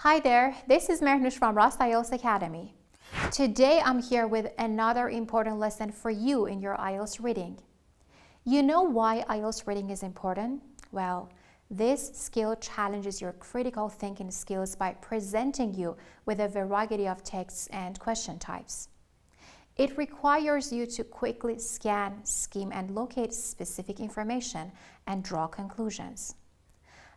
Hi there, this is Mehnush from Ross IELTS Academy. Today I'm here with another important lesson for you in your IELTS reading. You know why IELTS reading is important? Well, this skill challenges your critical thinking skills by presenting you with a variety of texts and question types. It requires you to quickly scan, skim, and locate specific information and draw conclusions.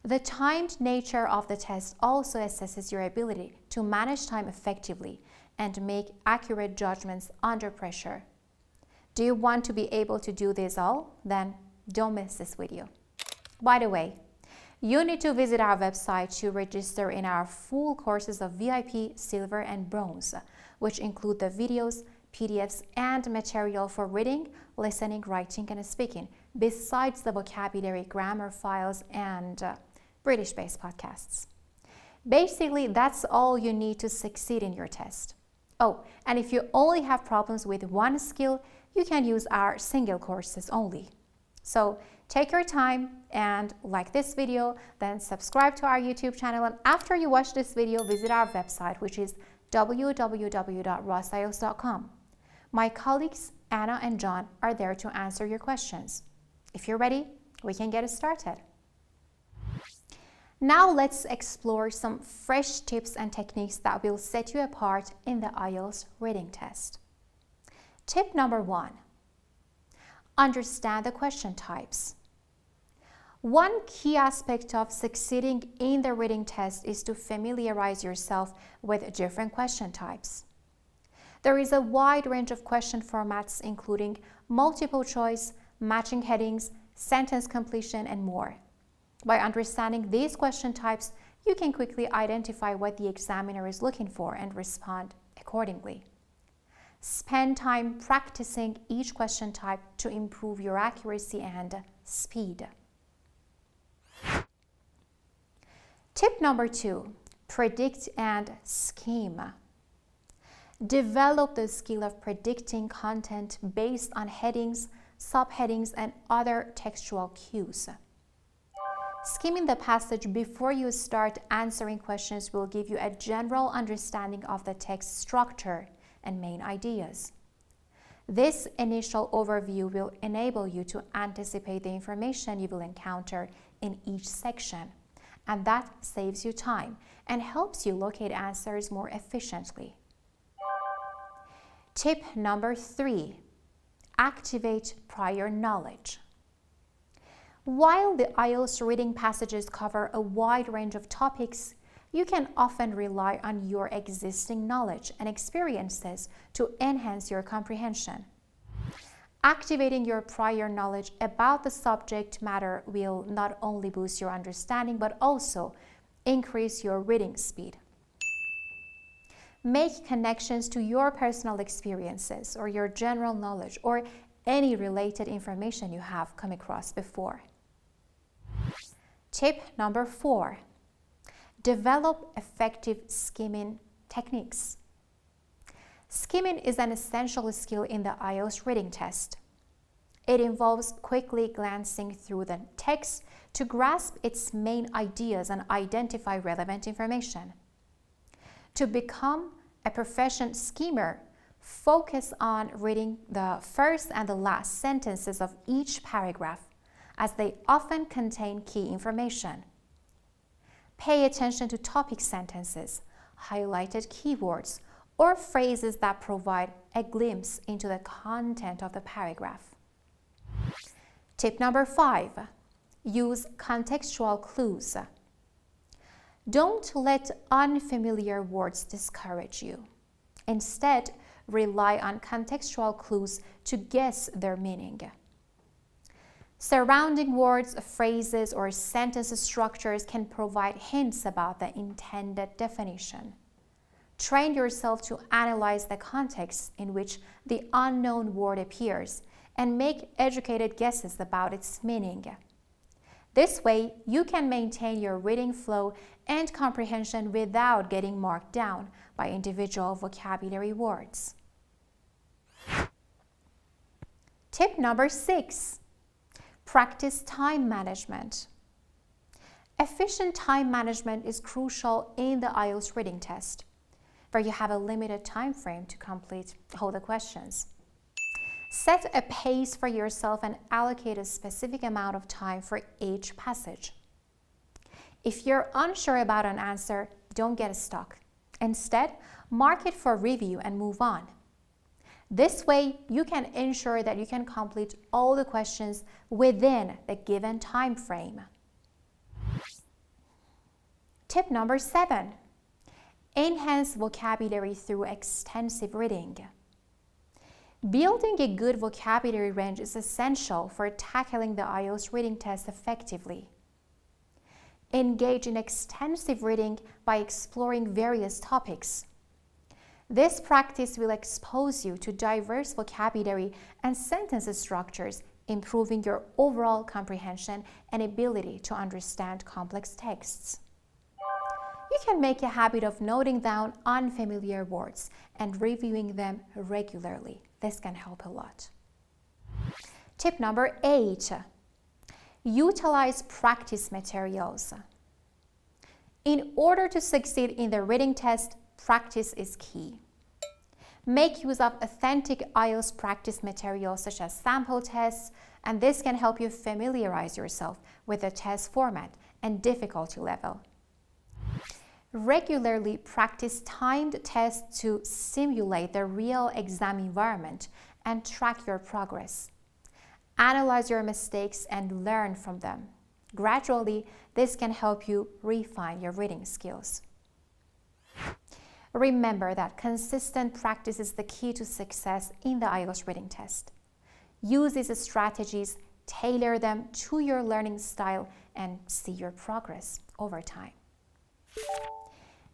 The timed nature of the test also assesses your ability to manage time effectively and make accurate judgments under pressure. Do you want to be able to do this all? Then don't miss this video. By the way, you need to visit our website to register in our full courses of VIP, Silver, and Bronze, which include the videos, PDFs, and material for reading, listening, writing, and speaking, besides the vocabulary, grammar files, and British-based podcasts. Basically, that's all you need to succeed in your test. Oh, and if you only have problems with one skill, you can use our single courses only. So take your time and like this video, then subscribe to our YouTube channel, and after you watch this video, visit our website, which is www.rossielts.com. My colleagues Anna and John are there to answer your questions. If you're ready, we can get started. Now let's explore some fresh tips and techniques that will set you apart in the IELTS reading test. Tip number 1. Understand the question types. One key aspect of succeeding in the reading test is to familiarize yourself with different question types. There is a wide range of question formats, including multiple choice, matching headings, sentence completion, and more. By understanding these question types, you can quickly identify what the examiner is looking for and respond accordingly. Spend time practicing each question type to improve your accuracy and speed. Tip number 2, predict and scheme. Develop the skill of predicting content based on headings, subheadings, and other textual cues. Skimming the passage before you start answering questions will give you a general understanding of the text structure and main ideas. This initial overview will enable you to anticipate the information you will encounter in each section, and that saves you time and helps you locate answers more efficiently. Tip number 3, activate prior knowledge. While the IELTS reading passages cover a wide range of topics, you can often rely on your existing knowledge and experiences to enhance your comprehension. Activating your prior knowledge about the subject matter will not only boost your understanding but also increase your reading speed. Make connections to your personal experiences or your general knowledge or any related information you have come across before. Tip number 4, develop effective skimming techniques. Skimming is an essential skill in the IELTS reading test. It involves quickly glancing through the text to grasp its main ideas and identify relevant information. To become a proficient skimmer, focus on reading the first and the last sentences of each paragraph, as they often contain key information. Pay attention to topic sentences, highlighted keywords, or phrases that provide a glimpse into the content of the paragraph. Tip number 5, use contextual clues. Don't let unfamiliar words discourage you. Instead, rely on contextual clues to guess their meaning. Surrounding words, phrases, or sentence structures can provide hints about the intended definition. Train yourself to analyze the context in which the unknown word appears and make educated guesses about its meaning. This way, you can maintain your reading flow and comprehension without getting marked down by individual vocabulary words. Tip number 6, practice time management. Efficient time management is crucial in the IELTS reading test, where you have a limited time frame to complete all the questions. Set a pace for yourself and allocate a specific amount of time for each passage. If you're unsure about an answer, don't get stuck. Instead, mark it for review and move on. This way, you can ensure that you can complete all the questions within the given time frame. Tip number 7. Enhance vocabulary through extensive reading. Building a good vocabulary range is essential for tackling the IELTS reading test effectively. Engage in extensive reading by exploring various topics. This practice will expose you to diverse vocabulary and sentence structures, improving your overall comprehension and ability to understand complex texts. You can make a habit of noting down unfamiliar words and reviewing them regularly. This can help a lot. Tip number 8. Utilize practice materials. In order to succeed in the reading test, practice is key. Make use of authentic IELTS practice materials such as sample tests, and this can help you familiarize yourself with the test format and difficulty level. Regularly practice timed tests to simulate the real exam environment and track your progress. Analyze your mistakes and learn from them. Gradually, this can help you refine your reading skills. Remember that consistent practice is the key to success in the IELTS reading test. Use these strategies, tailor them to your learning style, and see your progress over time.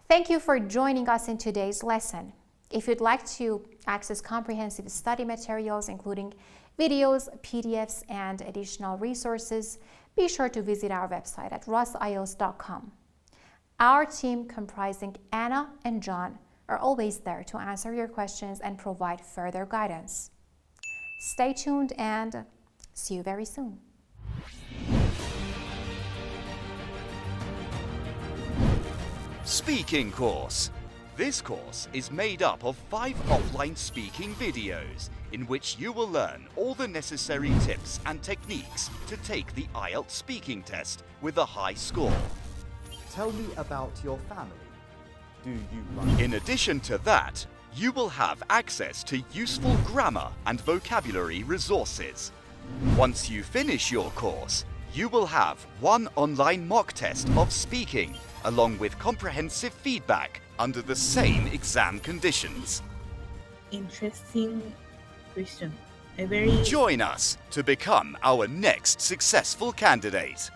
Thank you for joining us in today's lesson. If you'd like to access comprehensive study materials, including videos, PDFs, and additional resources, be sure to visit our website at rossielts.com. Our team, comprising Anna and John, are always there to answer your questions and provide further guidance. Stay tuned and see you very soon. Speaking course. This course is made up of 5 offline speaking videos in which you will learn all the necessary tips and techniques to take the IELTS speaking test with a high score. Tell me about your family. Do you like... In addition to that, you will have access to useful grammar and vocabulary resources. Once you finish your course, you will have 1 online mock test of speaking, along with comprehensive feedback under the same exam conditions. Interesting question. Join us to become our next successful candidate.